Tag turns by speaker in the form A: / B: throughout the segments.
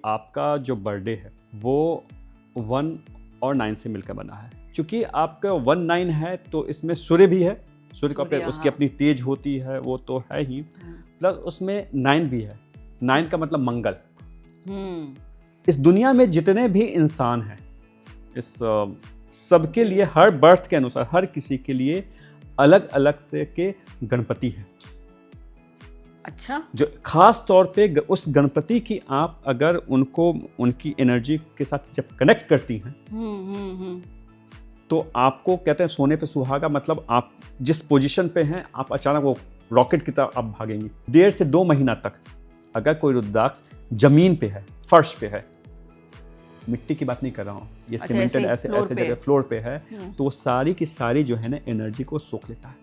A: आपका जो बर्थडे है वो 1 और 9 से मिलकर बना है। क्योंकि आपका 1 9 है तो इसमें सूर्य भी है, सूर्य का उसकी अपनी तेज होती है, वो तो है ही, प्लस उसमें 9 भी है। 9 का मतलब मंगल। इस दुनिया में जितने भी इंसान हैं, इस सबके लिए हर बर्थ के अनुसार हर किसी के लिए अलग अलग तरह के गणपति हैं।
B: अच्छा,
A: जो खास तौर पे उस गणपति की आप अगर उनको उनकी एनर्जी के साथ जब कनेक्ट करती हैं तो आपको कहते हैं सोने पे सुहागा, मतलब आप जिस पोजीशन पे हैं आप अचानक वो रॉकेट की तरह आप भागेंगी। 1.5 से 2 महीना तक अगर कोई रुद्राक्ष जमीन पे है, फर्श पे है, मिट्टी की बात नहीं कर रहा हूँ, ये सीमेंटेड ऐसे जगह फ्लोर पे है, तो वो सारी की सारी जो है ना एनर्जी को सोख लेता है।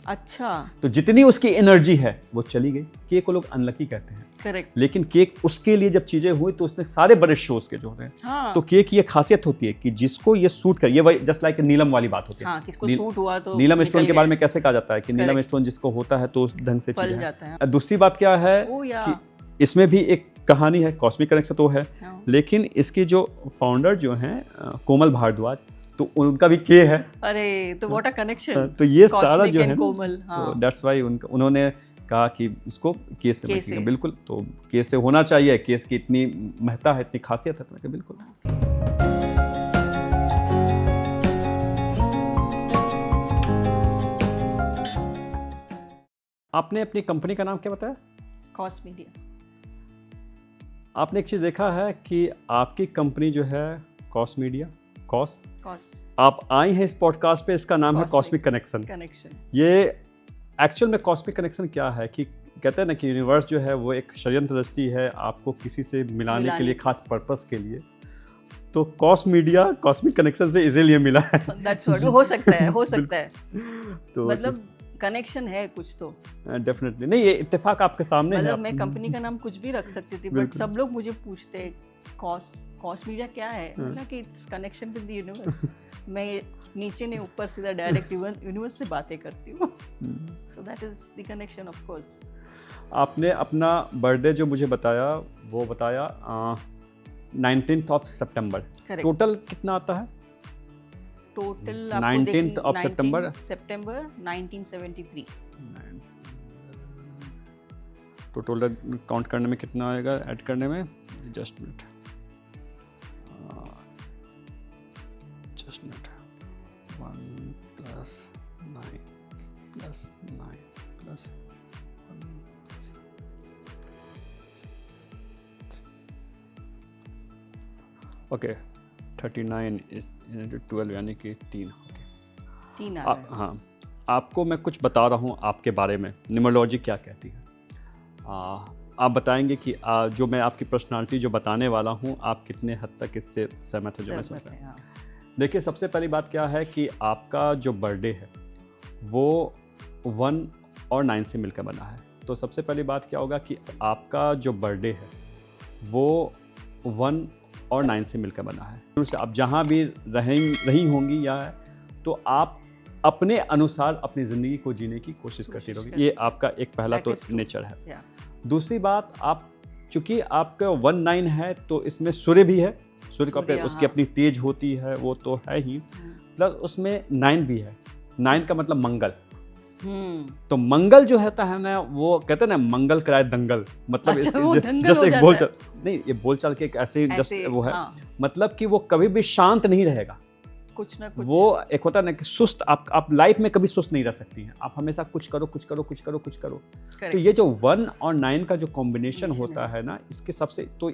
B: अच्छा,
A: तो जितनी उसकी एनर्जी है वो चली गई। केक को लोग अनलकी कहते हैं,
B: करेक्ट,
A: लेकिन केक उसके लिए जब चीजें हुई तो उसने सारे बड़े शोज के जो होते हैं,
B: हाँ,
A: तो केक ये खासियत होती है कि जिसको ये सूट कर, ये वही जस्ट लाइक नीलम वाली बात होती है।
B: हाँ, किसको सूट हुआ तो
A: नीलम स्टोन के बारे में कैसे कहा जाता है कि नीलम स्टोन जिसको होता है तो उस ढंग से
B: फल जाता है।
A: दूसरी बात क्या है कि इसमें भी एक कहानी है, कॉस्मिक कनेक्शन तो है, लेकिन इसकी जो फाउंडर जो हैं कोमल भारद्वाज, तो उनका भी के है।
B: अरे, तो व्हाट अ कनेक्शन।
A: तो ये सारा जो है
B: कोमल,
A: तो दैट्स व्हाई उन्होंने कहा कि इसको केस से बचेगा। बिल्कुल, तो केस से होना चाहिए, केस की इतनी महत्ता है, इतनी खासियत है, तो बिल्कुल। आपने अपनी कंपनी का नाम क्या बताया?
B: Cos media.
A: आपने एक चीज देखा है कि आपकी कंपनी जो है कॉस मीडिया, कॉस आप आई हैं इस पॉडकास्ट पे, इसका नाम है कॉस्मिक कनेक्शन। ये एक्चुअल में कॉस्मिक कनेक्शन क्या है कि कहते हैं ना कि यूनिवर्स जो है वो एक षड्यंत्र रचती है आपको किसी से मिलाने के लिए, खास पर्पस के लिए। तो कॉस मीडिया कॉस्मिक कनेक्शन से इसीलिए मिला है।
B: That's what, हो सकता है, हो सकता है। तो मतलब कनेक्शन है कुछ तो।
A: डेफिनेटली नहीं, ये इत्तेफाक आपके सामने है।
B: मतलब मैं कंपनी का नाम कुछ भी रख सकती थी, बट सब लोग मुझे पूछते हैं कॉस मीडिया क्या है, मतलब कि it's connection with the universe. मैं नीचे ने ऊपर सीधा डायरेक्ट यूनिवर्स से बातें करती हूँ, so that is the connection of course.
A: आपने अपना बर्थडे जो मुझे बताया वो बताया 19th of September। टोटल कितना आता है?
B: Total
A: 19th of September
B: 1973।
A: तो टोटल काउंट करने में कितना आएगा, ऐड करने में? जस्ट मिनट 1 + 9 + 9 + 1 ओके 39 इस 12 यानी कि 3। ओके, हाँ, आपको मैं कुछ बता रहा हूँ आपके बारे में, न्यूमरोलॉजी क्या कहती है। आप बताएंगे कि जो मैं आपकी पर्सनालिटी जो बताने वाला हूँ आप कितने हद तक इससे सहमत है जो मैं समझता हूँ। देखिए, सबसे पहली बात क्या है कि आपका जो बर्थडे है वो 1 और 9 से मिलकर बना है। तो सबसे पहली बात क्या होगा कि आपका जो बर्थडे है वो 1 और 9 से मिलकर बना है। आप जहाँ भी रही होंगी या तो आप अपने अनुसार अपनी ज़िंदगी को जीने की कोशिश करती रहोगी। ये आपका एक पहला तो नेचर है। दूसरी बात, आप चूँकि आपका 1 9 है तो इसमें सूर्य भी है, सूर्य का उसकी अपनी तेज होती है, वो तो है ही, प्लस उसमें 9 भी है। 9 का मतलब मंगल। तो मंगल जो है ना, वो कहते हैं ना मंगल कराए दंगल, मतलब जैसे एक बोलचाल नहीं, ये बोलचाल के एक ऐसे जस्ट वो है, मतलब कि वो कभी भी शांत नहीं रहेगा,
B: कुछ ना कुछ। वो
A: एक होता है ना कि सुस्त, आप लाइफ में कभी सुस्त नहीं रह सकती हैं, आप हमेशा कुछ करो कुछ करो कुछ करो कुछ करो। तो ये जो 1 और 9 का जो कॉम्बिनेशन होता है ना, इसके सबसे तो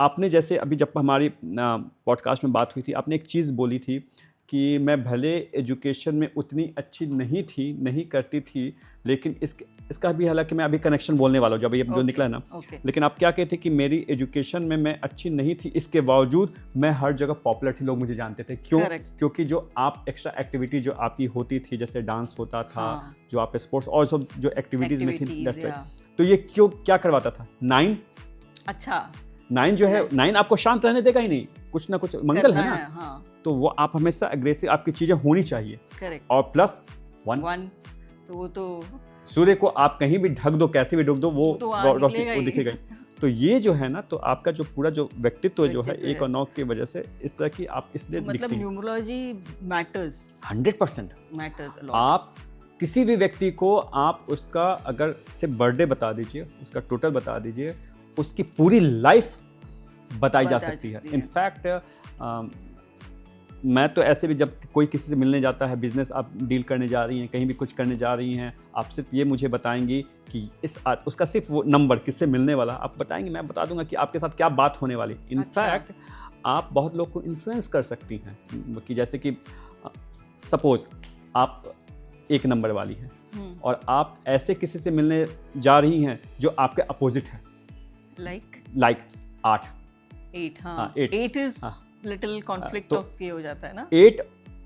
A: आपने जैसे अभी जब हमारी पॉडकास्ट में बात हुई थी, आपने एक चीज़ बोली थी कि मैं भले एजुकेशन में उतनी अच्छी नहीं करती थी, लेकिन इसका भी, हालांकि मैं अभी कनेक्शन बोलने वाला हूँ जब ये जो निकला ना, लेकिन आप क्या कहते कि मेरी एजुकेशन में मैं अच्छी नहीं थी, इसके बावजूद मैं हर जगह पॉपुलर थी, लोग मुझे जानते थे। क्यों? क्योंकि जो आप एक्स्ट्रा एक्टिविटी जो आपकी होती थी, जैसे डांस होता था, जो आप स्पोर्ट्स और सब जो एक्टिविटीज़ में थी, तो ये क्यों क्या करवाता था? 9। अच्छा, 9 जो है, 9 आपको शांत रहने देगा ही नहीं, कुछ ना कुछ मंगल है ना, तो वो आप हमेशा अग्रेसिव, आपकी चीजें होनी चाहिए। और प्लस 1 तो वो तो सूर्य को आप कहीं भी ढक दो, कैसे भी ढक दो, वो रोशनी वो दिखेगा। तो ये जो है ना, तो आपका जो पूरा जो व्यक्तित्व जो है 1 और 9 की वजह से इस तरह की आप इसलिए
B: तो मतलब numerology matters
A: 100%
B: matters a lot.
A: आप किसी भी व्यक्ति को आप उसका अगर से बर्थडे बता दीजिए, उसका टोटल बता दीजिए, उसकी पूरी लाइफ बताई जा सकती है। इनफैक्ट मैं तो ऐसे भी, जब कोई किसी से मिलने जाता है, बिजनेस आप डील करने जा रही हैं, कहीं भी कुछ करने जा रही हैं, आप सिर्फ ये मुझे बताएंगी कि उसका सिर्फ वो नंबर किससे मिलने वाला आप बताएंगे, मैं बता दूंगा कि आपके साथ क्या बात होने वाली। इनफैक्ट आप बहुत लोग को इन्फ्लुएंस कर सकती हैं कि जैसे कि सपोज आप 1 नंबर वाली हैं और आप ऐसे किसी से मिलने जा रही हैं जो आपके अपोजिट है, लाइक 8
B: हाँ 8 इज लिटिल कॉन्फ्लिक्ट ऑफ ये हो जाता है ना।
A: 8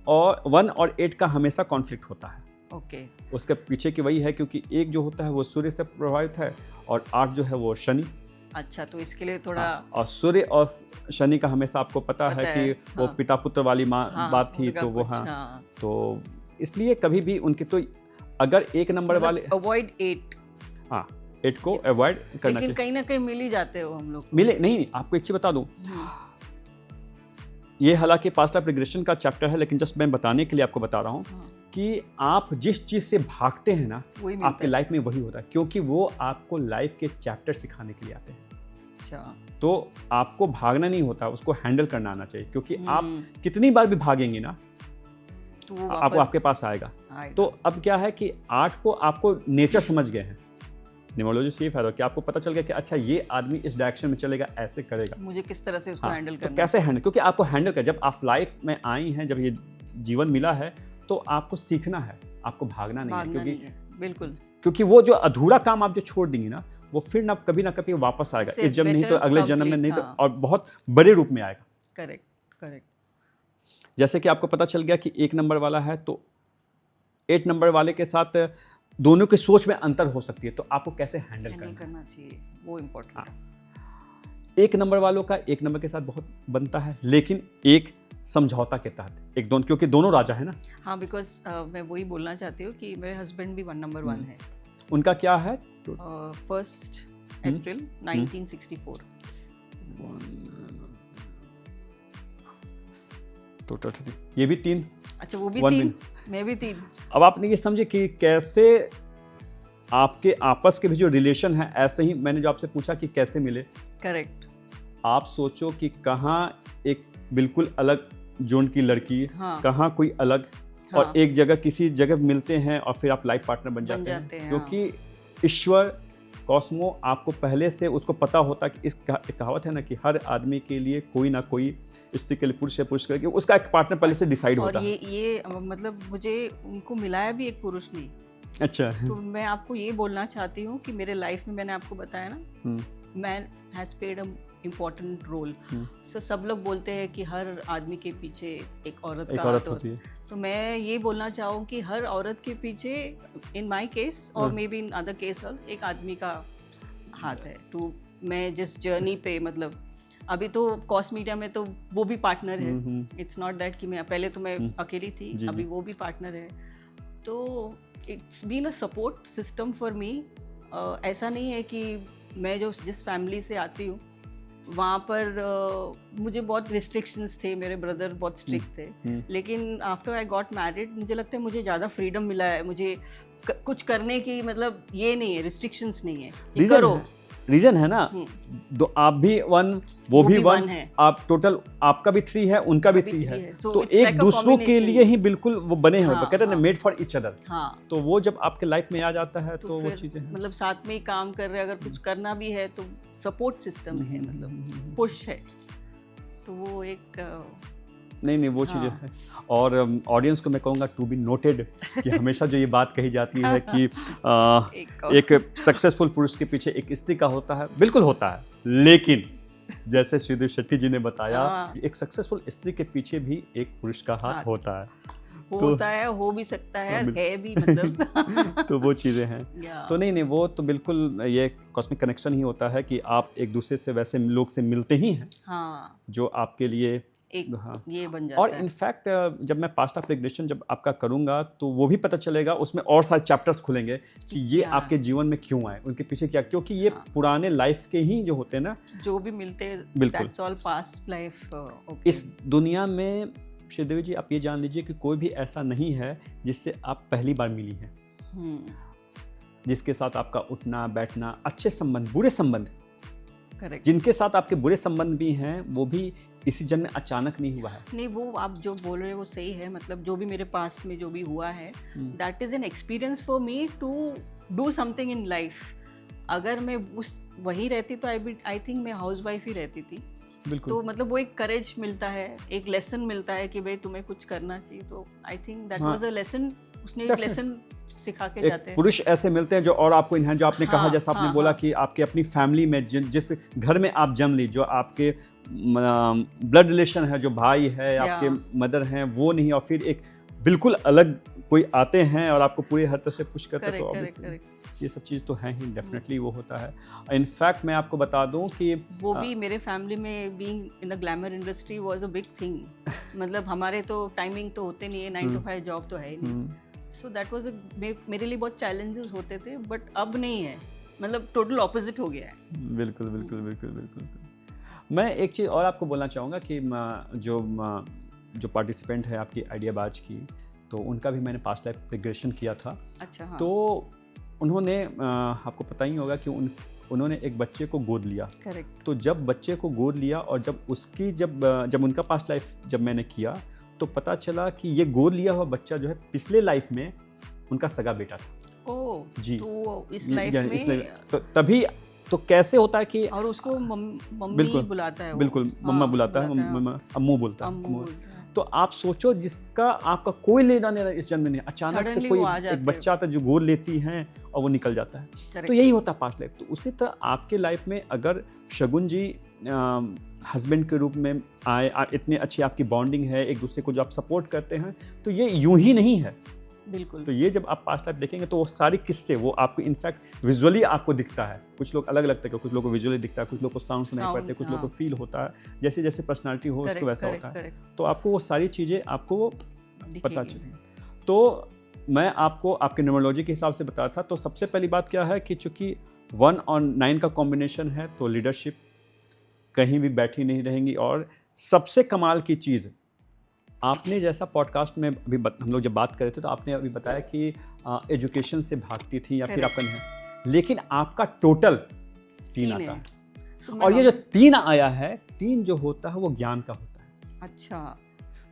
A: और 1 और 8 का हमेशा कॉन्फ्लिक्ट होता है।
B: ओके
A: उसके पीछे की वही है, क्योंकि 1 जो होता है वो सूर्य से प्रभावित है और 8 जो है वो शनि।
B: अच्छा, तो इसके लिए थोड़ा
A: और सूर्य और शनि का हमेशा आपको पता है कि वो पिता पुत्र वाली बात थी, तो वो तो इसलिए कभी भी उनके, तो अगर 1 नंबर वाले
B: अवॉइड 8
A: को अवॉइड करना चाहिए।
B: लेकिन कहीं ना कहीं मिल ही जाते हो हम लोग।
A: मिले नहीं, आपको एक चीज बता दूं, ये हालांकि पास्ट लाइफ रिग्रेशन का चैप्टर है, लेकिन जस्ट मैं बताने के लिए आपको बता रहा हूँ कि आप जिस चीज़ से भागते हैं ना, आपके लाइफ में वही होता है, क्योंकि वो आपको लाइफ के चैप्टर सिखाने के लिए आते हैं।
B: अच्छा,
A: तो आपको भागना नहीं होता, उसको हैंडल करना आना चाहिए, क्योंकि आप कितनी बार भी भागेंगे ना,
B: तो वो
A: आपके पास आएगा। तो अब क्या है कि 8 को आपको नेचर समझ गए हैं, न्यूमरोलॉजी ये फायदा कि आपको पता चल गया कि अच्छा ये आदमी इस डायरेक्शन में चलेगा, ऐसे करेगा,
B: मुझे किस तरह से उसको हैंडल करना है।
A: तो कैसे हैंडल, क्योंकि आपको हैंडल कर, जब आप लाइफ में आई हैं, जब ये जीवन मिला है, तो आपको सीखना है, आपको भागना नहीं है, क्योंकि
B: बिल्कुल,
A: क्योंकि वो जो अधूरा काम आप जो छोड़ देंगे ना, वो फिर ना कभी ना कभी वापस आएगा, इस जन्म नहीं तो अगले जन्म में, नहीं तो और बहुत बड़े रूप में आएगा।
B: करेक्ट।
A: जैसे कि आपको पता चल गया कि 1 नंबर वाला है, तो 8 नंबर वाले के साथ दोनों की सोच में अंतर हो सकती है, तो आपको कैसे हैंडल
B: करना चाहिए, वो इम्पोर्टेंट है।
A: 1 नंबर वालों का 1 नंबर के साथ बहुत बनता है, लेकिन एक समझौता के तहत, एक दोनों, क्योंकि दोनों राजा है ना।
B: हाँ, बिकॉज मैं वही बोलना चाहती हूँ कि मेरे हस्बैंड भी 1 नंबर 1 है।
A: उनका क्या है?
B: 1 अप्रैल 1964।
A: टोटल ये भी 3।
B: अच्छा, वो भी 3, मैं भी 3।
A: अब आपने ये समझे कि कैसे आपके आपस के भी जो रिलेशन है, ऐसे ही मैंने जो आपसे पूछा कि कैसे मिले,
B: करेक्ट,
A: आप सोचो कि कहाँ एक बिल्कुल अलग जोन की लड़की, कहाँ कोई अलग, और एक जगह किसी जगह मिलते हैं और फिर आप लाइफ पार्टनर बन जाते हैं, क्योंकि ईश्वर कॉस्मो आपको पहले से उसको पता होता कि इस कहावत है ना कि हर आदमी के लिए कोई ना कोई, स्त्री के लिए पुरुष है, पुरुष के लिए उसका एक पार्टनर पहले से डिसाइड होता है।
B: और ये मतलब मुझे उनको मिलाया भी एक पुरुष नहीं।
A: अच्छा,
B: तो मैं आपको ये बोलना चाहती हूँ कि मेरे लाइफ में मैंने आपको बताया ना, man has played a important role. So सब लोग बोलते हैं कि हर आदमी के पीछे एक औरत का हाथ होती है, तो मैं ये बोलना चाहूँ कि हर औरत के पीछे, इन माई केस और may be in other case, एक आदमी का हाथ है। तो मैं जिस जर्नी पे, मतलब अभी तो कॉस मीडिया में तो वो भी पार्टनर है, इट्स नॉट दैट कि मैं पहले तो मैं अकेली थी, अभी वो भी पार्टनर है, तो it's been a support system for me. ऐसा नहीं है कि मैं जिस फैमिली से आती हूँ वहाँ पर मुझे बहुत रिस्ट्रिक्शंस थे, मेरे ब्रदर बहुत स्ट्रिक्ट थे, लेकिन आफ्टर आई गॉट मैरिड मुझे लगता है मुझे ज़्यादा फ्रीडम मिला है, मुझे कुछ करने की, मतलब ये नहीं है, रिस्ट्रिक्शंस नहीं है, करो।
A: रीजन है ना, तो आप भी 1, वो भी 1 है, आप टोटल, आपका भी 3 है, उनका भी 3 है, तो एक दूसरों के लिए ही बिल्कुल वो बने हैं, कहते हैं ना मेड फॉर ईच अदर। तो वो जब आपके लाइफ में आ जाता है तो वो चीजें,
B: मतलब साथ में ही काम कर रहे हैं, अगर कुछ करना भी है तो सपोर्ट सिस्टम है, मतलब पुश है, तो वो एक
A: नहीं वो चीज़ें हैं। और ऑडियंस को मैं कहूँगा टू बी नोटेड कि हमेशा जो ये बात कही जाती है कि एक सक्सेसफुल पुरुष के पीछे एक स्त्री का होता है, बिल्कुल होता है, लेकिन जैसे श्रीदेव शेट्टी जी ने बताया, एक सक्सेसफुल स्त्री के पीछे भी एक पुरुष का हाथ होता है,
B: हो भी सकता है, है भी, मतलब
A: तो वो चीज़ें हैं। तो नहीं वो तो बिल्कुल ये कॉस्मिक कनेक्शन ही होता है कि आप एक दूसरे से वैसे लोग से मिलते ही हैं जो आपके लिए
B: एक
A: हाँ।
B: ये बन जाता
A: और
B: है।
A: इनफैक्ट जब मैं पास्ट लाइफ रिग्रेशन जब आपका करूंगा तो वो भी पता चलेगा, उसमें और सारे चैप्टर्स खुलेंगे कि ये
B: क्या?
A: आपके जीवन में क्यों आए, उनके पीछे क्या, क्योंकि ये
B: हाँ।
A: पुराने लाइफ के ही जो होते हैं ना,
B: जो भी मिलते हैं
A: बिल्कुल।
B: That's all past life. Okay.
A: इस दुनिया में श्रीदेवी जी आप ये जान लीजिए कि कोई भी ऐसा नहीं है जिससे आप पहली बार मिली हैं, जिसके साथ आपका उठना बैठना, अच्छे संबंध, बुरे संबंध,
B: करेक्ट।
A: जिनके साथ आपके बुरे संबंध भी हैं, वो भी इसी जन्म में अचानक नहीं हुआ है।
B: नहीं, वो आप जो बोल रहे हो वो सही है। मतलब जो भी मेरे पास में जो भी हुआ है that is an experience for me to do something in life. अगर मैं उस वही रहती तो आई थिंक मैं हाउस वाइफ ही रहती थी।
A: बिल्कुल।
B: तो मतलब वो एक करेज मिलता है, एक लेसन मिलता है कि भाई तुम्हें कुछ करना चाहिए। तो I think that was a lesson. उसने एक लेसन सिखा के जाते हैं।
A: पुरुष ऐसे मिलते हैं जो और आपको इन्हें, जो आपने कहा, जैसा आपने बोला कि आपके अपनी फैमिली में जिस घर में आप जन्म ली, जो आपके ब्लड रिलेशन है, जो भाई है, आपके मदर हैं, वो नहीं, और फिर एक बिल्कुल अलग कोई आते हैं और आपको पूरी हर तरह से पुश करते हैं। तो
B: करेक्ट।
A: ये सब चीज़ तो है ही, डेफिनेटली वो होता है। इनफैक्ट मैं आपको बता दूं कि
B: वो भी मेरे फैमिली में being in the glamour industry was a big thing. मतलब हमारे तो टाइमिंग तो होते नहीं है, 9 to 5 जॉब तो है ही नहीं। सो दैट वाज मेरे लिए बहुत चैलेंजेस होते थे, बट अब नहीं है। मतलब टोटल ऑपोजिट हो गया है।
A: बिल्कुल। मैं एक चीज़ और आपको बोलना चाहूँगा कि जो पार्टिसिपेंट है आपकी आइडिया बाज की, तो उनका भी मैंने पास्ट लाइफ रिग्रेशन किया था।
B: अच्छा। हाँ।
A: तो उन्होंने आपको पता ही होगा कि उन्होंने एक बच्चे को गोद लिया।
B: करेक्ट।
A: तो जब बच्चे को गोद लिया और जब उनका पास्ट लाइफ जब मैंने किया, तो पता चला कि ये गोद लिया हुआ बच्चा जो है पिछले लाइफ में उनका सगा बेटा था।
B: ओह
A: जी।
B: तो इस लाइफ में
A: तो तभी तो कैसे होता है कि
B: और उसको मम्मी बुलाता है वो।
A: बिल्कुल, मम्मा बुलाता है, अम्मू बोलता है। तो आप सोचो, जिसका आपका कोई लेना देना इस जन्म में नहीं, अचानक से कोई एक बच्चा आता है जो गोद लेती हैं और वो निकल जाता है। तो यही होता है पास्ट लाइफ। तो उसी तरह आपके लाइफ में अगर शगुन जी हस्बैंड के रूप में आए, इतनी अच्छी आपकी बॉन्डिंग है, एक दूसरे को जो आप सपोर्ट करते हैं, तो ये यूं ही नहीं है।
B: बिल्कुल।
A: तो ये जब आप पास्ट लाइफ देखेंगे तो वो सारी किस्से वो आपको इनफैक्ट विजुअली आपको दिखता है। कुछ लोग अलग अलग तक, कुछ लोगों को विजुअली दिखता है, कुछ लोग को साउंड सुनाई पड़ते हैं, कुछ लोगों को फील होता है। जैसे जैसे पर्सनालिटी हो उसको वैसा होता है। तो आपको वो सारी चीज़ें आपको पता चलेंगी। तो मैं आपको आपके न्यूमरोलॉजी के हिसाब से बताया था। तो सबसे पहली बात क्या है कि चूँकि 1 और 9 का कॉम्बिनेशन है, तो लीडरशिप कहीं भी बैठी नहीं रहेंगी। और सबसे कमाल की चीज़, आपने जैसा पॉडकास्ट में अभी हम लोग जब बात कर रहे थे, तो आपने अभी बताया कि एजुकेशन से भागती थी या फिर आपका नहीं, लेकिन आपका टोटल 3 आता है। तो और ये जो 3 आया है, 3 जो होता है वो ज्ञान का होता है।
B: अच्छा।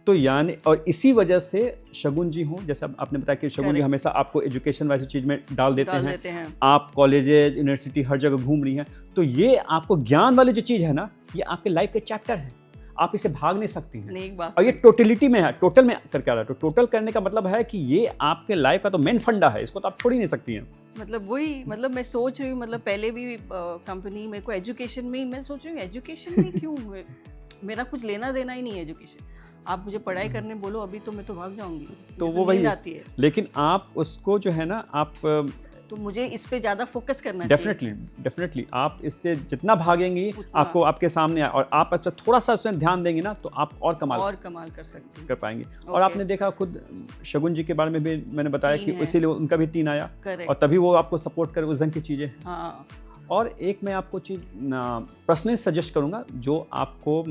A: तो यानी, और इसी वजह से शगुन जी हूँ, जैसे आपने बताया कि शगुन जी हमेशा आपको एजुकेशन वैसी चीज़ में डाल देते हैं। आप कॉलेजेस, यूनिवर्सिटी, हर जगह घूम रही हैं। तो ये आपको ज्ञान वाली जो चीज़ है ना, ये आपके लाइफ के चैप्टर है, आप इसे भाग नहीं सकती हैं। और ये टोटलिटी में है, टोटल में करके आ रहा है। तो टोटल करने का मतलब है कि ये आपके लाइफ का तो मेन फंडा है, इसको तो आप छोड़ ही नहीं सकती हैं।
B: मतलब वही, मतलब मैं सोच रही हूँ, मतलब पहले भी कंपनी मेरे को एजुकेशन में ही, मैं सोच रही हूँ एजुकेशन में क्यों, मेरा कुछ लेना देना ही नहीं है एजुकेशन। आप मुझे पढ़ाई करने बोलो अभी तो मैं तो भाग जाऊंगी।
A: तो वो वही आती है। लेकिन आप उसको जो है ना, आप
B: तो मुझे इस पे ज़्यादा फोकस करना चाहिए।
A: डेफिनेटली आप इससे जितना भागेंगी आपको आपके सामने आए, और आप अच्छा थोड़ा सा उसमें ध्यान देंगे ना, तो आप और कमाल कर सकते हैं, कर पाएंगे। और आपने देखा खुद शगुन जी के बारे में भी मैंने बताया कि इसीलिए उनका भी 3 आया, और तभी वो आपको सपोर्ट करे उस ढंग की चीज़ें।
B: हाँ।
A: और एक मैं आपको चीज़ पर्सनली सजेस्ट करूँगा, जो आपको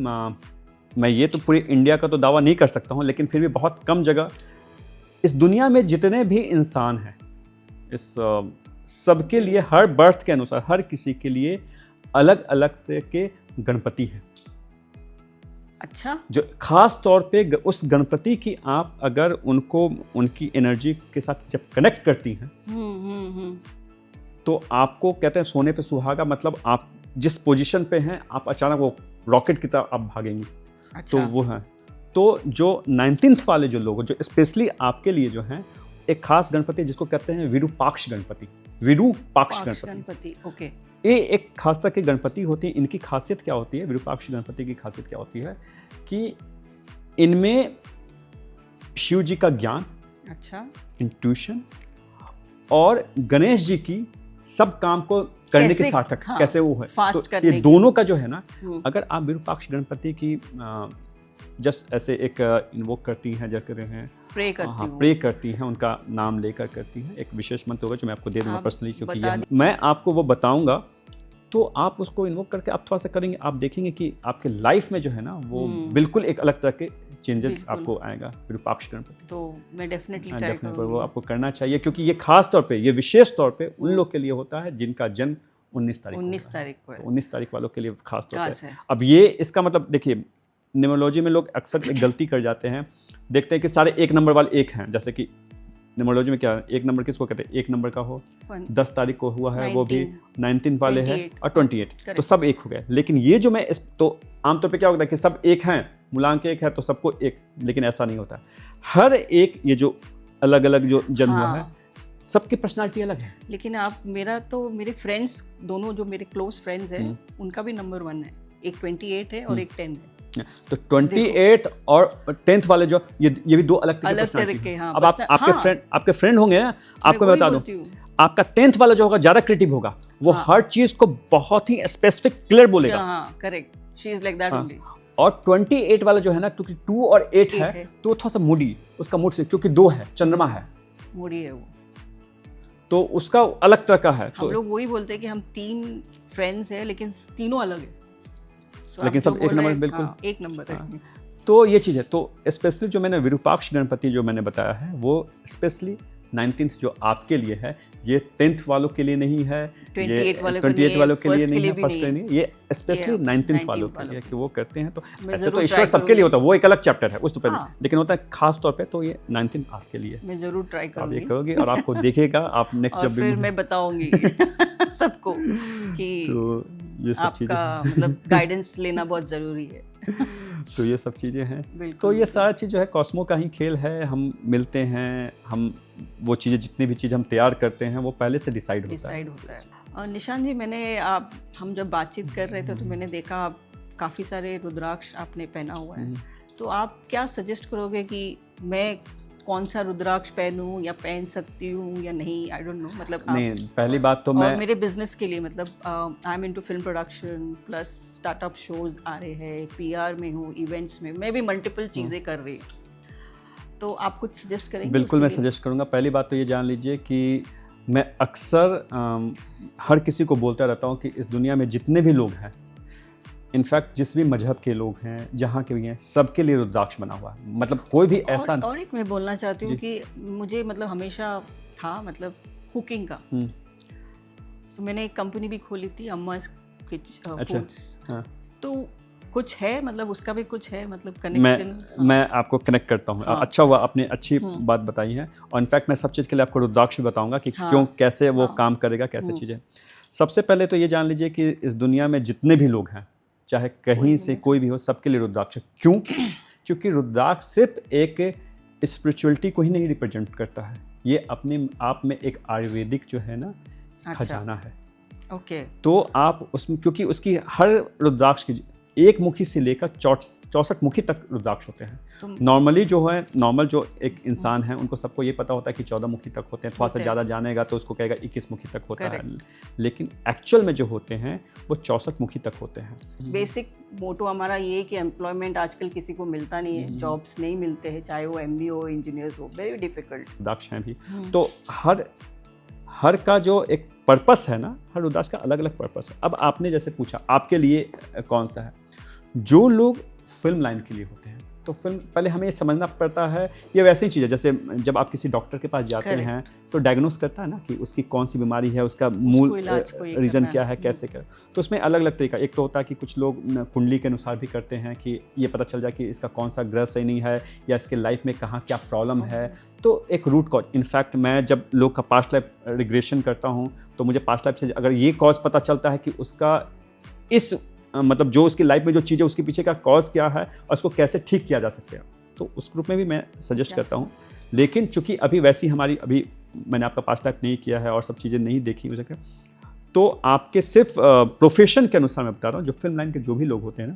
A: मैं ये तो पूरी इंडिया का तो दावा नहीं कर सकता हूँ, लेकिन फिर भी बहुत कम जगह इस दुनिया में जितने भी इंसान हैं, इस सबके लिए हर बर्थ के अनुसार हर किसी के लिए अलग अलग तरह के गणपति हैं।
B: अच्छा।
A: जो खास तौर पे उस गणपति की आप अगर उनको उनकी एनर्जी के साथ जब कनेक्ट करती हैं, तो आपको कहते हैं सोने पे सुहागा। मतलब आप जिस पोजीशन पे हैं, आप अचानक वो रॉकेट की तरह आप भागेंगी।
B: अच्छा।
A: तो वो है। तो जो 19th वाले जो लोग, जो स्पेशली आपके लिए जो हैं, एक खास गणपति जिसको कहते हैं विरूपाक्ष गणपति। गणपति,
B: ओके।
A: ये एक खास तरह के गणपति होती है। इनकी खासियत क्या होती है, विरूपाक्ष गणपति की खासियत क्या होती है कि इनमें शिव जी का ज्ञान,
B: अच्छा,
A: इंट्यूशन, और गणेश जी की सब काम को करने के सार्थक, कैसे वो है,
B: फास्ट
A: तो ये दोनों का जो है ना, अगर आप विरूपाक्ष गणपति की जस्ट ऐसे एक इन्वोक करती हैं, जैसे कहते हैं
B: प्रे करती हूँ।
A: प्रे करती हैं, उनका नाम लेकर करती हैं। एक विशेष मंत्र होगा जो मैं आपको दे दूँगा पर्सनली, क्योंकि मैं आपको वो बताऊँगा तो आप उसको इन्वोक करके आप थोड़ा सा करेंगे, आप देखेंगे कि आपके लाइफ में जो है ना वो बिल्कुल एक अलग तरह के चेंजेस आपको आएगा विरूपाक्ष गणपति।
B: तो मैं डेफिनेटली ट्राई करूँगी।
A: वो आपको करना चाहिए, क्योंकि ये खास तौर पे, ये विशेष तौर पे उन लोग के लिए होता है जिनका जन्म 19 तारीख को है। 19 तारीख वालों के लिए खास तौर पे। अब ये इसका मतलब देखिए, न्यूमरोलॉजी में लोग अक्सर एक गलती कर जाते हैं, देखते हैं कि सारे एक नंबर वाले एक हैं। जैसे कि न्यूमरोलॉजी में क्या है, एक नंबर किसको कहते हैं, एक नंबर का हो 10 तारीख को हुआ है 19, वो भी 19 वाले हैं और 28, तो सब एक हो गए। लेकिन ये जो मैं तो आमतौर पे क्या होता है कि सब एक हैं, मूलांक एक है तो सबको एक, लेकिन ऐसा नहीं होता। हर एक ये जो अलग अलग जो जन्म हुआ है, सबकी पर्सनालिटी अलग है।
B: लेकिन आप मेरे फ्रेंड्स दोनों जो मेरे क्लोज फ्रेंड्स हैं उनका भी नंबर 1 है, एक 28 है और एक 10 है।
A: तो 28 और 10th वाले जो ये भी दो अलग तरह के। हाँ, अब आपके फ्रेंड होंगे ना, आपको मैं बता दूं, आपका 10th वाला जो होगा ज्यादा क्रिएटिव होगा, वो हर चीज को बहुत ही स्पेसिफिक क्लियर बोलेगा।
B: हाँ, correct, she is like that only.
A: और 28 वाला जो है ना, क्योंकि 2 और 8 है तो थोड़ा सा मूडी, उसका मूड से, क्योंकि 2 है, चंद्रमा है,
B: मूडी है वो,
A: तो उसका अलग तरह का है।
B: हम लोग वही बोलते हैं कि हम 3 फ्रेंड्स हैं लेकिन तीनों अलग है,
A: लेकिन सब एक नंबर, बिल्कुल
B: एक नंबर है।
A: तो ये चीज़ है। तो स्पेशली जो मैंने विरूपाक्ष गणपति जो मैंने बताया है, वो स्पेशली 19th जो आपके लिए है, ये 10th वालों के लिए नहीं है,
B: 28 वालों
A: के लिए नहीं है, फर्स्ट के लिए नहीं, ये स्पेशली 19th वालों के लिए कि वो करते हैं। तो ऐसे तो ईश्वर सबके लिए होता है, वो एक अलग चैप्टर है उस पर, लेकिन होता है खास तौर पे तो ये 19th आपके लिए।
B: मैं जरूर ट्राई करूंगी,
A: आप ये करोगे और आपको देखेगा, आप नेक्स्ट जब
B: फिर मैं बताऊंगी सबको कि
A: तो ये सब चीजें,
B: आपका मतलब गाइडेंस लेना बहुत जरूरी है।
A: तो ये सब चीज़ें हैं। तो ये सारा चीज़ जो है कॉस्मो का ही खेल है। हम मिलते हैं, हम वो चीज़ें, जितनी भी चीज़ हम तैयार करते हैं वो पहले से डिसाइड होता है।
B: और निशान जी, हम जब बातचीत कर रहे थे तो मैंने देखा आप काफ़ी सारे रुद्राक्ष आपने पहना हुआ है, तो आप क्या सजेस्ट करोगे कि मैं कौन सा रुद्राक्ष पहनूं या पहन सकती हूँ या नहीं? आई डोंट नो, मतलब
A: नहीं, पहली बात तो मैं,
B: मेरे बिजनेस के लिए, मतलब I am into film production plus startup shows आ रहे हैं, पीआर में हूँ, इवेंट्स में, मैं भी मल्टीपल चीज़ें कर रही हूँ, तो आप कुछ सजेस्ट करेंगे?
A: बिल्कुल, मैं सजेस्ट करूँगा। पहली बात तो ये जान लीजिए कि मैं अक्सर हर किसी को बोलता रहता हूँ कि इस दुनिया में जितने भी लोग हैं, इनफैक्ट जिस भी मजहब के लोग हैं, जहाँ के भी हैं, सबके लिए रुद्राक्ष बना हुआ है। मतलब कोई भी ऐसा
B: और एक मैं बोलना चाहती हूँ कि मुझे मतलब हमेशा था मतलब कुकिंग का, तो मैंने एक कंपनी भी खोली थी, अम्मास फूड्स। हाँ। तो कुछ है, मतलब उसका भी कुछ है, मतलब कनेक्शन।
A: मैं आपको कनेक्ट करता हूँ। हाँ। अच्छा हुआ आपने अच्छी बात बताई है, और इनफैक्ट मैं सब चीज़ के लिए आपको रुद्राक्ष भी बताऊँगा कि क्यों, कैसे वो काम करेगा, कैसे चीज़ें। सबसे पहले तो ये जान लीजिए कि इस दुनिया में जितने भी लोग हैं, चाहे कहीं से कोई भी हो, सबके लिए रुद्राक्ष। क्यों? क्योंकि रुद्राक्ष सिर्फ एक स्पिरिचुअलिटी को ही नहीं रिप्रेजेंट करता है, ये अपने आप में एक आयुर्वेदिक जो है ना खजाना है।
B: ओके।
A: तो आप उसमें, क्योंकि उसकी हर रुद्राक्ष की एक मुखी से लेकर 64 मुखी तक रुद्राक्ष होते हैं। नॉर्मली जो है, नॉर्मल जो एक इंसान है, उनको सबको ये पता होता है कि 14 मुखी तक होते हैं, थोड़ा सा ज़्यादा जानेगा तो उसको कहेगा 21 मुखी तक होता है, लेकिन एक्चुअल में जो होते हैं वो 64 मुखी तक होते हैं।
B: बेसिक मोटो हमारा ये है कि एम्प्लॉयमेंट आजकल किसी को मिलता नहीं है, जॉब्स नहीं मिलते हैं, चाहे वो MBA हो, इंजीनियर्स हो, वेरी डिफिकल्ट।
A: रुद्राक्ष हैं भी, तो हर का जो एक पर्पस है ना, हर रुद्राक्ष का अलग अलग पर्पस है। अब आपने जैसे पूछा आपके लिए कौन सा है, जो लोग फिल्म लाइन के लिए होते हैं, तो फिल्म, पहले हमें ये समझना पड़ता है, ये वैसी चीज़ है जैसे जब आप किसी डॉक्टर के पास जाते हैं तो डायग्नोस करता है ना कि उसकी कौन सी बीमारी है, उसका मूल रीज़न क्या है, कैसे कर, तो उसमें अलग अलग तरीका। एक तो होता है कि कुछ लोग कुंडली के अनुसार भी करते हैं कि ये पता चल जाए कि इसका कौन सा ग्रह सही नहीं है या इसके लाइफ में कहाँ क्या प्रॉब्लम है, तो एक रूट कॉज। इनफैक्ट मैं जब लोग का पास्ट लाइफ रिग्रेशन करता हूँ तो मुझे पास्ट लाइफ से अगर ये कॉज पता चलता है कि उसका इस मतलब जो उसकी लाइफ में जो चीज़ है उसके पीछे का कॉज क्या है और उसको कैसे ठीक किया जा सकता है, तो उस ग्रुप में भी मैं सजेस्ट करता हूँ। लेकिन चूंकि अभी वैसी अभी मैंने आपका पास्ट लाइफ नहीं किया है और सब चीज़ें नहीं देखी हो सके, तो आपके सिर्फ प्रोफेशन के अनुसार मैं बता रहा हूँ, जो फिल्म लाइन के जो भी लोग होते हैं ना,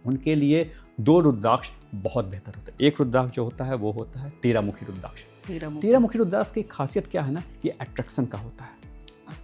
A: उनके लिए 2 रुद्राक्ष बहुत बेहतर होता है। एक रुद्राक्ष जो होता है वो होता है 13 मुखी रुद्राक्ष। 13 मुखी रुद्राक्ष की खासियत क्या है ना, ये अट्रैक्शन का होता है।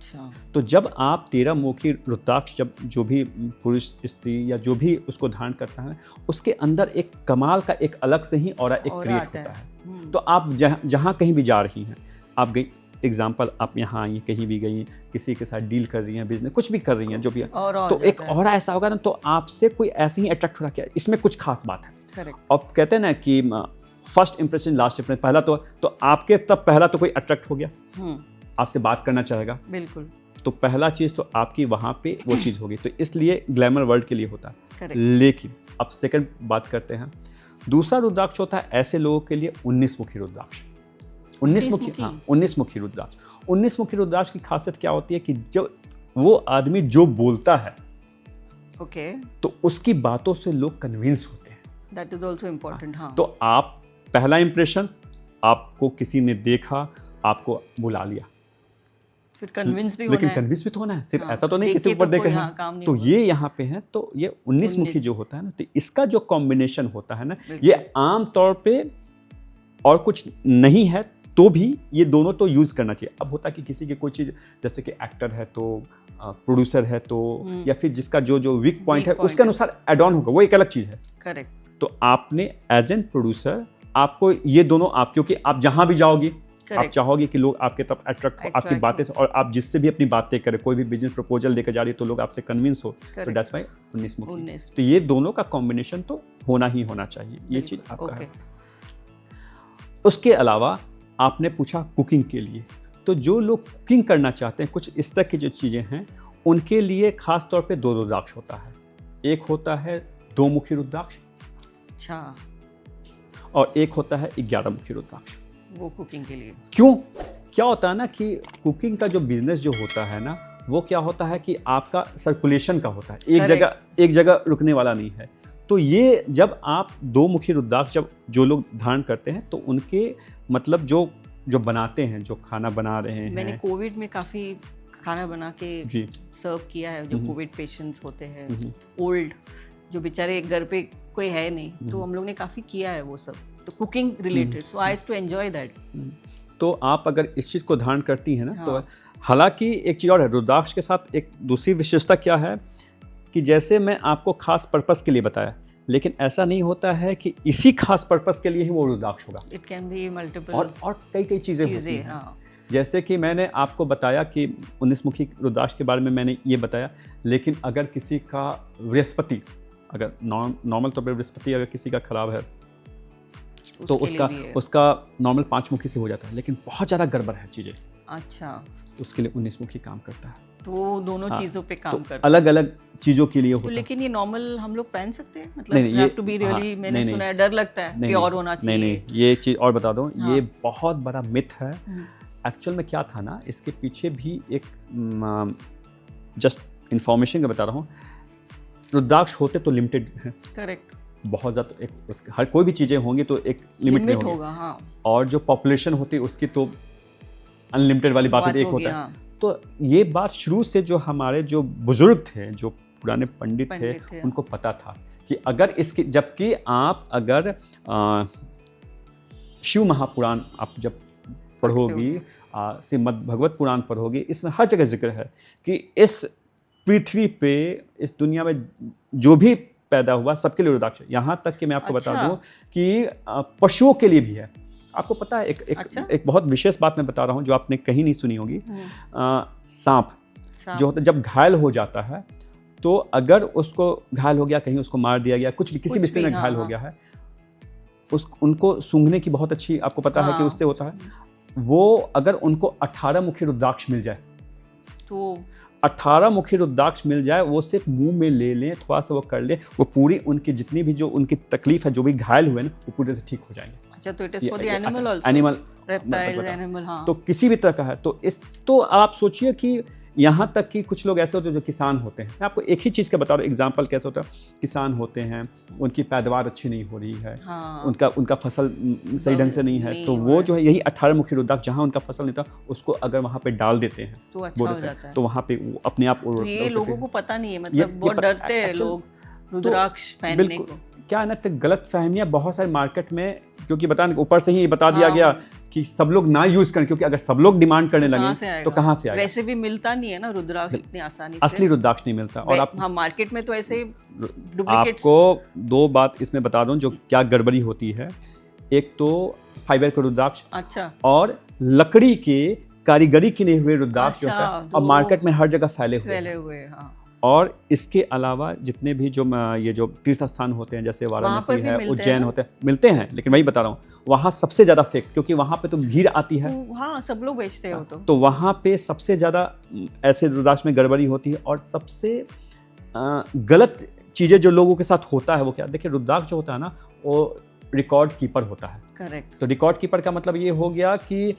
B: अच्छा।
A: तो जब आप 13 मुखी रुद्राक्ष जब जो भी पुरुष स्त्री या जो भी उसको धारण करता है, उसके अंदर एक कमाल का एक अलग से ही ऑरा एक क्रिएट होता है। तो आप जहाँ कहीं भी जा रही हैं, आप गई एग्जाम्पल, आप यहाँ आई कहीं भी गई, किसी के साथ डील कर रही हैं, बिजनेस कुछ भी कर रही हैं, जो भी है, तो एक ऑरा ऐसा होगा ना, तो आपसे कोई ऐसे ही अट्रैक्ट हो रहा है, इसमें कुछ खास बात है।
B: करेक्ट।
A: अब कहते हैं ना कि फर्स्ट इंप्रेशन लास्ट इंप्रेशन, पहला तो आपके तब पहला तो कोई अट्रैक्ट हो गया, आपसे बात करना चाहेगा,
B: बिल्कुल,
A: तो पहला चीज़ तो आपकी वहाँ पे वो चीज़ होगी, तो इसलिए ग्लैमर वर्ल्ड के लिए होता है।
B: Correct.
A: लेकिन अब सेकंड बात करते हैं, दूसरा रुद्राक्ष होता है ऐसे लोगों के लिए 19 मुखी रुद्राक्ष। 19 मुखी, हाँ 19 मुखी रुद्राक्ष। 19 मुखी रुद्राक्ष की खासियत क्या होती है कि जब वो आदमी जो बोलता है,
B: ओके,
A: तो उसकी बातों से लोग कन्विंस होते हैं।
B: That is also important. हाँ,
A: तो आप पहला इंप्रेशन, आपको किसी ने देखा, आपको बुला लिया,
B: फिर कन्विंस भी
A: लेकिन
B: होना है।
A: कन्विंस भी तो होना है, सिर्फ
B: हाँ,
A: ऐसा तो नहीं
B: देख
A: किसी
B: के
A: ऊपर
B: तो
A: देखा
B: कोई,
A: है।
B: हाँ, काम नहीं
A: तो
B: होगा।
A: ये यहाँ पे है, तो ये 19 मुखी जो होता है ना, तो इसका जो कॉम्बिनेशन होता है ना, ये आम तौर पे और कुछ नहीं है तो भी ये दोनों तो यूज़ करना चाहिए। अब होता है कि किसी की कोई चीज़, जैसे कि एक्टर है तो प्रोड्यूसर है तो, या फिर जिसका जो वीक पॉइंट है उसके अनुसार एड ऑन होगा, वो एक अलग चीज़ है।
B: करेक्ट।
A: तो आपने एज एन प्रोड्यूसर आपको ये दोनों, आप क्योंकि आप जहाँ भी जाओगी, आप चाहोगे कि लोग आपके तरफ अट्रैक्ट हो, आपकी बातें से, और आप जिससे भी अपनी बातें करें, कोई भी बिजनेस प्रपोजल लेकर जा रही है तो लोग आपसे कन्विंस हो, तो दैट्स व्हाई 19 मुखी। तो ये दोनों का कॉम्बिनेशन तो होना ही होना चाहिए, ये चीज़ आपका है। उसके अलावा आपने पूछा कुकिंग के लिए, तो जो लोग कुकिंग करना चाहते हैं, कुछ इस तरह की जो चीज़ें हैं, उनके लिए खास तौर पे 2 रुद्राक्ष होता है। एक होता है 2 मुखी रुद्राक्ष,
B: अच्छा,
A: और एक होता है 11 मुखी रुद्राक्ष।
B: वो कुकिंग के लिए।
A: क्यों? क्या होता है ना कि कुकिंग का जो बिजनेस जो होता है ना, वो क्या होता है कि आपका सर्कुलेशन का होता है, एक जगह रुकने वाला नहीं है। तो ये जब आप 2 मुखी रुद्राक्ष जब जो लोग धारण करते हैं, तो उनके मतलब जो बनाते हैं, जो खाना बना रहे हैं,
B: मैंने कोविड में काफ़ी खाना बना के सर्व किया है, जो कोविड पेशेंट्स होते हैं, ओल्ड, जो बेचारे घर पे कोई है नहीं, तो हम लोग ने काफ़ी किया है वो सब, तो cooking related, so I used to enjoy that.
A: तो आप अगर इस चीज़ को धारण करती हैं ना, तो हालांकि एक चीज़ और है, रुद्राक्ष के साथ एक दूसरी विशेषता क्या है कि जैसे मैं आपको खास पर्पस के लिए बताया, लेकिन ऐसा नहीं होता है कि इसी खास पर्पस के लिए ही वो रुद्राक्ष होगा।
B: इट कैन बी मल्टीपल,
A: और कई चीज़ें होती हैं। जैसे कि मैंने आपको बताया कि 19 मुखी रुद्राक्ष के बारे में मैंने ये बताया, लेकिन अगर किसी का बृहस्पति, अगर नॉर्मल तौर पर बृहस्पति अगर किसी का खराब है, तो उसका नॉर्मल 5 मुखी से हो जाता है, लेकिन बहुत ज़्यादा गड़बड़ है चीज़ें,
B: अच्छा,
A: तो उसके लिए 19 मुखी काम करता है।
B: तो वो दोनों चीज़ों पे काम करता है,
A: अलग अलग चीज़ों के लिए होता है।
B: लेकिन ये नॉर्मल हम लोग पहन सकते हैं, मतलब you have to be really, मैंने सुना है डर लगता है, प्योर होना चाहिए।
A: नहीं, ये चीज़ और बता दूं, ये बहुत बड़ा मिथ है। एक्चुअल में क्या था ना, इसके पीछे भी एक जस्ट इन्फॉर्मेशन का बता रहा हूँ। रुद्राक्ष होते तो लिमिटेड हैं,
B: करेक्ट,
A: बहुत ज़्यादा, एक हर कोई भी चीज़ें होंगी तो एक लिमिट में होगा,
B: हाँ।
A: और जो पॉपुलेशन होती है उसकी तो अनलिमिटेड वाली बात एक होता है। तो ये बात शुरू से जो हमारे जो बुजुर्ग थे, जो पुराने पंडित थे, उनको पता था कि अगर इसकी, जबकि आप अगर शिव महापुराण आप जब पढ़ोगी, श्रीमद् भगवत पुराण पढ़ोगी, इसमें हर जगह जिक्र है कि इस पृथ्वी पे, इस दुनिया में जो भी पैदा हुआ सबके लिए रुद्राक्ष। यहाँ तक कि मैं आपको बता दूं कि पशुओं के लिए भी है। आपको पता है एक बहुत विशेष बात मैं बता रहा हूँ जो आपने कहीं नहीं सुनी होगी। सांप जो होता है जब घायल हो जाता है, तो अगर उसको घायल हो गया, कहीं उसको मार दिया गया, कुछ भी किसी भी स्थिति में घायल हो गया है, उनको सूंघने की बहुत अच्छी आपको पता है कि उससे होता है। वो अगर उनको 18 मुखी रुद्राक्ष मिल जाए, तो 18 मुखी रुद्राक्ष मिल जाए, वो सिर्फ मुंह में ले लें, थोड़ा सा वो कर ले, वो पूरी उनकी जितनी भी जो उनकी तकलीफ है, जो भी घायल हुए ना, वो पूरे से ठीक हो जाएंगे।
B: अच्छा, तो it is for the animal also,
A: animal,
B: reptile animal, हाँ।
A: तो किसी भी तरह का है। तो आप सोचिए कि यहाँ तक कि कुछ लोग ऐसे होते हैं जो किसान होते हैं। मैं आपको एक ही चीज़ का बता रहा हूँ, एग्जाम्पल कैसे होता है। किसान होते हैं, उनकी पैदावार अच्छी नहीं हो रही है, हाँ। उनका फसल सही ढंग से नहीं है, तो वो जो है यही 18 मुखी रुद्राक्ष, जहाँ उनका फसल नहीं था, उसको अगर वहाँ पे डाल देते हैं
B: तो अच्छा हो जाता है,
A: तो वहाँ पे अपने आप।
B: ये लोगों को पता नहीं है, मतलब बहुत डरते हैं लोग रुद्राक्ष पहनने को।
A: क्या है ना, तो गलत फहमियाँ बहुत सारे मार्केट में, क्योंकि बताने ऊपर से ही बता दिया गया कि सब लोग ना यूज करें, क्योंकि अगर सब लोग डिमांड करने लगे तो कहाँ से आएगा।
B: वैसे भी मिलता नहीं है ना रुद्राक्ष इतनी आसानी से,
A: असली रुद्राक्ष नहीं मिलता। और आप
B: मार्केट में तो ऐसे डुप्लीकेट्स।
A: आपको 2 बात इसमें बता दूं जो क्या गड़बड़ी होती है। एक तो फाइबर का रुद्राक्ष,
B: अच्छा,
A: और लकड़ी के कारीगरी किए हुए रुद्राक्ष जो होता है, और मार्केट में हर जगह फैले हुए। हाँ। और इसके अलावा जितने भी जो ये जो तीर्थ स्थान होते हैं, जैसे वाराणसी है, उज्जैन होते हैं, मिलते हैं, लेकिन वही बता रहा हूँ, वहाँ सबसे ज़्यादा फेक, क्योंकि वहाँ पे तो भीड़ आती है।
B: हाँ, सब लोग बेचते हैं
A: तो वहाँ पे सबसे ज़्यादा ऐसे रुद्राक्ष में गड़बड़ी होती है। और सबसे गलत चीज़ें जो लोगों के साथ होता है वो क्या, देखिए रुद्राक्ष जो होता है ना, वो रिकॉर्ड कीपर होता है।
B: करेक्ट।
A: तो रिकॉर्ड कीपर का मतलब ये हो गया कि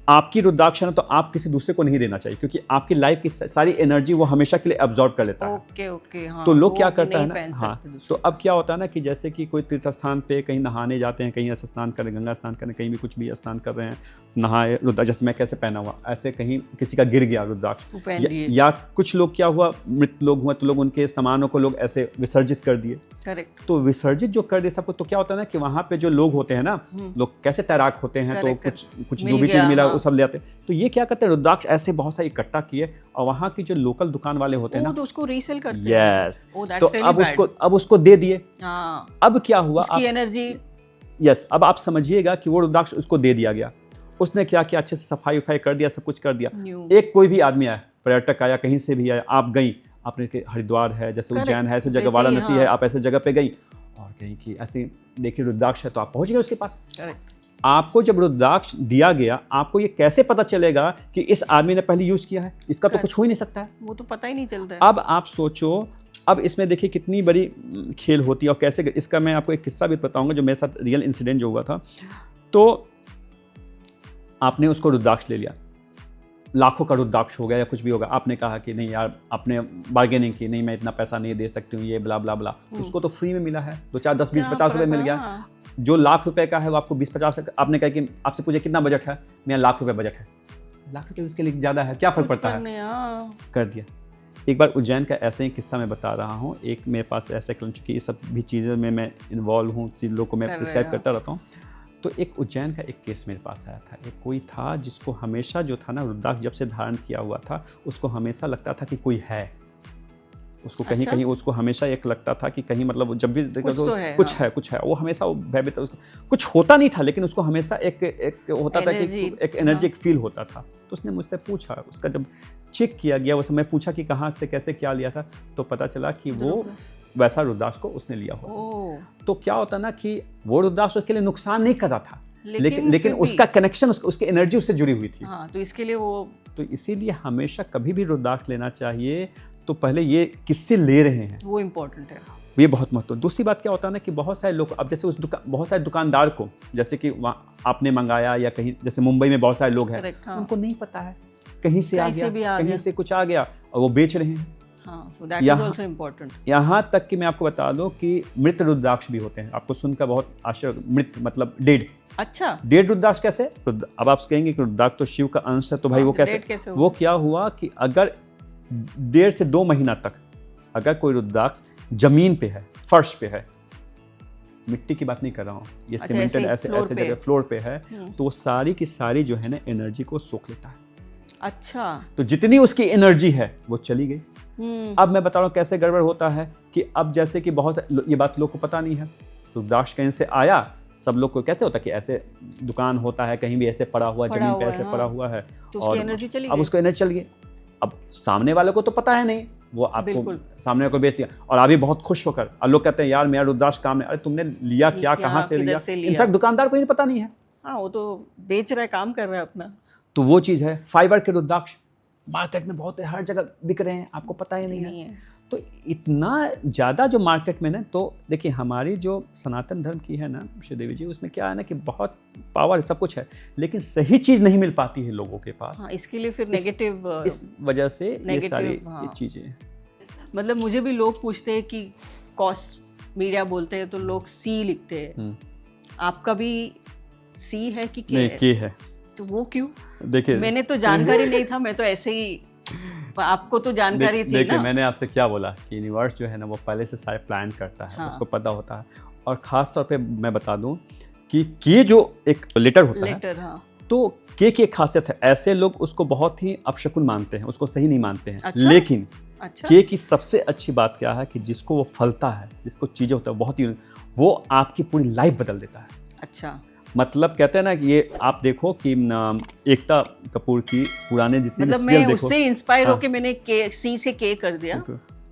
A: आपकी रुद्राक्ष है तो आप किसी दूसरे को नहीं देना चाहिए, क्योंकि आपकी लाइफ की सारी एनर्जी वो हमेशा के लिए अब्जॉर्ब कर लेता है।
B: ओके, हाँ।
A: तो लोग क्या करता है ना, हाँ, तो अब क्या होता है ना कि जैसे कि कोई तीर्थ स्थान पे कहीं नहाने जाते हैं, कहीं ऐसे स्नान करें, गंगा स्नान करें, कहीं भी कुछ भी स्नान कर रहे हैं, नहाए रुद्राक्ष, जैसे मैं कैसे पहना हुआ, ऐसे कहीं किसी का गिर गया रुद्राक्ष, या कुछ लोग क्या हुआ, मृत लोग हुआ, तो लोग उनके सामानों को लोग ऐसे विसर्जित कर दिए।
B: करेक्ट।
A: तो विसर्जित जो कर दे सबको, तो क्या होता है ना कि वहाँ पे जो लोग होते हैं ना, लोग कैसे तैराक होते हैं, तो कुछ जो भी चीज़ मिला वो सब ले आते हैं। तो ये क्या करते हैं, रुद्राक्ष ऐसे बहुत सारे इकट्ठा किए, और वहाँ की जो लोकल दुकान वाले होते हैं ना,
B: तो उसको रीसेल करते हैं।
A: यस, तो अब उसको दे दिए। अब क्या हुआ,
B: उसकी एनर्जी,
A: यस, अब आप समझिएगा कि वो रुद्राक्ष उसको दे दिया गया। उसने क्या किया, अच्छे से सफाई उफाई कर दिया, सब कुछ कर दिया। एक कोई भी आदमी आया, पर्यटक आया, कहीं से भी आया, आप गई, आपने हरिद्वार है, जैसे उज्जैन है, ऐसे जगह, वाराणसी है, आप ऐसे जगह पे गई और कहीं की ऐसी देखिए रुद्राक्ष है, तो आप पहुंच गए उसके पास। आपको जब रुद्राक्ष दिया गया, आपको ये कैसे पता चलेगा कि इस आदमी ने पहले यूज किया है? इसका तो कुछ हो ही नहीं सकता है,
B: वो तो पता ही नहीं चलता है।
A: अब आप सोचो, अब इसमें देखिए कितनी बड़ी खेल होती है, और कैसे, इसका मैं आपको एक किस्सा भी बताऊंगा जो मेरे साथ रियल इंसिडेंट जो हुआ था। तो आपने उसको रुद्राक्ष ले लिया, लाखों का रुद्राक्ष हो गया या कुछ भी होगा, आपने कहा कि नहीं यार, आपने बार्गेनिंग की, नहीं मैं इतना पैसा नहीं दे सकती हूँ, ये ब्ला ब्ला ब्ला। उसको तो फ्री में मिला है, 2 4 10 20 50 रुपये मिल गया। जो लाख रुपए का है वो आपको 20-50, आपने कहा कि आपसे पूछे कितना बजट है, मेरा लाख रुपए बजट है। लाख रुपए उसके लिए ज़्यादा है, क्या फ़र्क पड़ता है, कर दिया। एक बार उज्जैन का ऐसे ही किस्सा मैं बता रहा हूँ। एक मेरे पास ऐसे, क्योंकि ये सब भी चीज़ों में मैं इन्वॉल्व हूँ, चीज़ों को मैं प्रिस्क्राइब करता रहता हूँ। तो एक उज्जैन का एक केस मेरे पास आया था। एक कोई था जिसको हमेशा जो था ना, रुद्राक्ष जब से धारण किया हुआ था, उसको हमेशा लगता था कि कोई है, उसको कहीं कहीं उसको हमेशा एक लगता था कि कहीं, मतलब जब भी कुछ है, वो हमेशा भयभीत, उसको कुछ होता नहीं था, लेकिन उसको हमेशा एक होता था कि एक एनर्जी, एक फील होता था। तो उसने मुझसे पूछा, उसका जब चेक किया गया, वो मैं पूछा कि कहाँ से कैसे क्या लिया था, तो पता चला कि वो वैसा रुद्राक्ष को उसने लिया हो। तो क्या होता ना कि वो रुद्राक्ष उसके लिए नुकसान नहीं कर रहा था, लेकिन उसका कनेक्शन, उसकी एनर्जी उससे जुड़ी हुई थी।
B: तो इसके लिए वो, तो
A: इसीलिए हमेशा कभी भी रुद्राक्ष लेना चाहिए तो पहले ये किससे ले रहे हैं, वो
B: इम्पोर्टेंट है,
A: ये बहुत महत्वपूर्ण। दूसरी बात क्या होता है ना कि बहुत सारे लोग, अब जैसे उस बहुत सारे दुकानदार को, जैसे कि आपने मंगाया या कहीं, जैसे मुंबई में बहुत सारे लोग हैं, उनको नहीं पता है, कहीं से आ गया, कहीं से कुछ आ गया और वो बेच रहे हैं। यहाँ तक कि मैं आपको बता दूं कि मृत रुद्राक्ष भी होते हैं। आपको सुनकर बहुत आश्चर्य, मृत मतलब डेड।
B: अच्छा,
A: डेड रुद्राक्ष कैसे? अब आप कहेंगे कि रुद्राक्ष तो शिव का अंश है, तो भाई वो कैसे? वो क्या हुआ कि अगर 1.5 से 2 महीना तक अगर कोई रुद्राक्ष जमीन पे है, फर्श पे है, मिट्टी की बात नहीं कर रहा हूँ, ये सीमेंटेड ऐसे जगह फ्लोर पे है, तो वो सारी की सारी जो है ना एनर्जी को सोख लेता है।
B: अच्छा,
A: तो जितनी उसकी एनर्जी है वो चली गई। अब मैं बता रहा हूँ कैसे गड़बड़ होता है कि अब जैसे कि बहुत से, ये बात लोग को पता नहीं है, रुद्राक्ष कहीं से आया, सब लोग को कैसे होता है कि ऐसे दुकान होता है, कहीं भी ऐसे पड़ा हुआ, जमीन पे ऐसे पड़ा हुआ है, और अब उसको एनर्जी चल गई। अब सामने वाले को तो पता है नहीं, वो आपको सामने को बेच दिया, और अभी बहुत खुश होकर, और लोग कहते हैं यार मेरा रुद्राक्ष काम है। अरे तुमने लिया क्या, कहाँ से लिया? इनफैक्ट दुकानदार को ही पता नहीं है,
B: वो तो बेच रहा है, काम कर रहा है अपना।
A: तो वो चीज़ है। फाइबर के रुद्राक्ष मार्केट में बहुत है, हर जगह बिक रहे हैं, आपको पता ही नहीं है। तो इतना ज़्यादा जो मार्केट में ना, तो देखिए हमारी जो सनातन धर्म की है ना श्रीदेवी जी, उसमें क्या है ना कि बहुत पावर है, सब कुछ है, लेकिन सही चीज़ नहीं मिल पाती है लोगों के पास।
B: इसके लिए फिर नेगेटिव,
A: इस वजह से ये सारी चीज़ें। मतलब
B: मुझे भी लोग पूछते हैं कि कॉस मीडिया बोलते हैं तो लोग सी लिखते हैं, आपका भी सी है कि
A: के है?
B: तो वो क्यों?
A: देखिए,
B: मैंने तो जानकारी नहीं था, मैं तो ऐसे ही आपको तो जानकारी थी
A: देखिए
B: ना।
A: मैंने आपसे क्या बोला कि यूनिवर्स जो है ना वो पहले से सारे प्लान करता है,
B: हाँ।
A: उसको पता होता है। और ख़ास तौर पे मैं बता दूं कि के जो एक लेटर होता है,
B: हाँ।
A: तो के की एक खासियत है, ऐसे लोग उसको बहुत ही अपशकुन मानते हैं, उसको सही नहीं मानते हैं।
B: अच्छा?
A: लेकिन
B: अच्छा?
A: के की सबसे अच्छी बात क्या है कि जिसको वो फलता है, जिसको चीज़ें होता है बहुत ही, वो आपकी पूरी लाइफ बदल देता है।
B: अच्छा,
A: मतलब कहते हैं ना कि ये आप देखो कि एकता कपूर की पुराने जितने
B: मतलब
A: सीरियल
B: मैं
A: देखो,
B: उससे इंस्पायर
A: हाँ।
B: होके मैंने के सी से के कर दिया,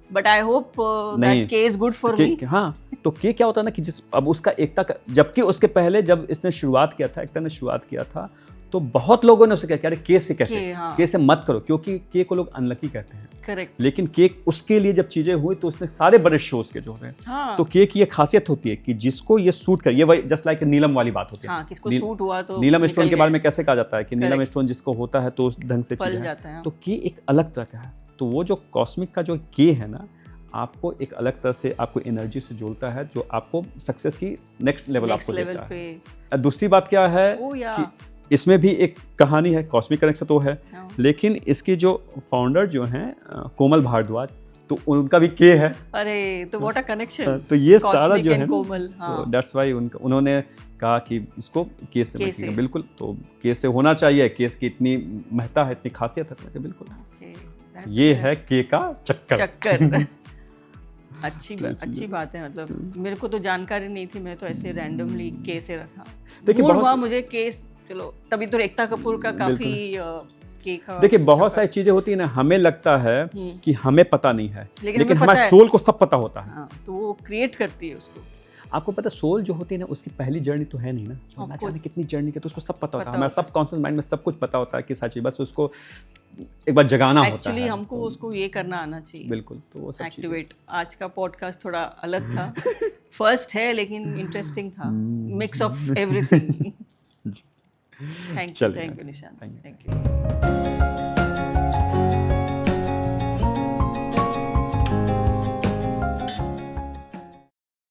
B: बट आई होप
A: नहीं,
B: दैट के इज गुड फॉर मी।
A: हाँ, तो के क्या होता है ना कि जिस अब उसका एकता का, जबकि उसके पहले जब इसने शुरुआत किया था, एकता ने शुरुआत किया था, तो बहुत लोगों ने उसे क्या किया, अरे के से कैसे,
B: हाँ।
A: के से मत करो, क्योंकि के को लोग अनलकी कहते हैं।
B: करेक्ट।
A: लेकिन के उसके लिए जब चीजें हुई तो उसने सारे बड़े शोज के जो है,
B: हाँ।
A: तो के की ये खासियत होती है कि जिसको ये सूट कर, ये वही जस्ट लाइक नीलम वाली बात होती है।
B: हाँ, किसको सूट हुआ तो
A: नीलम
B: निकल
A: स्टोन के
B: गया।
A: बारे में कैसे कहा जाता है कि नीलम
B: Correct.
A: स्टोन जिसको होता है तो उस ढंग से
B: फल
A: चीजें
B: जाता है।
A: तो के एक अलग तरह का है। तो वो जो कॉस्मिक का जो के है ना, आपको एक अलग तरह से आपको एनर्जी से जोड़ता है, जो आपको सक्सेस की नेक्स्ट लेवल आपको देता है। दूसरी बात क्या है कि इसमें भी एक कहानी है, कॉस्मिक कनेक्शन तो है, लेकिन इसकी जो फाउंडर जो हैं कोमल भारद्वाज, तो उनका भी के है।
B: अरे तो व्हाट अ कनेक्शन।
A: तो ये सारा जो है ना,
B: कोमल, हाँ।
A: तो दैट्स वाई उन्होंने कहा कि इसको केस से समझिए। बिल्कुल, तो केस से होना चाहिए, केस की इतनी महत्ता है, इतनी खासियत है, तो बिल्कुल ये है के का चक्कर।
B: अच्छी बात है। मतलब मेरे को तो जानकारी नहीं थी, मैं तो ऐसे रैंडमली के से रखा।
A: देखिए
B: हुआ मुझे केस, चलो तभी तो एकता कपूर का काफी
A: देखिए बहुत सारी चीजें होती है ना, हमें लगता है कि हमें पता नहीं है, लेकिन हमारे सोल को सब पता होता है।
B: हाँ, तो वो क्रिएट करती है उसको।
A: आपको पता सोल जो होती है ना, उसकी पहली जर्नी तो है नहीं ना, ना जाने कितनी जर्नी के, तो उसको सब पता होता है। हमारा सब कॉन्शियस माइंड में सब कुछ पता होता है कि सच, बस उसको एक बार जगाना होता है।
B: एक्चुअली हमको उसको ये करना आना चाहिए।
A: बिल्कुल, तो वो सब
B: एक्टिवेट। आज का पॉडकास्ट थोड़ा अलग था, फर्स्ट है लेकिन इंटरेस्टिंग था, mix of everything. Thank you Nishant, thank you.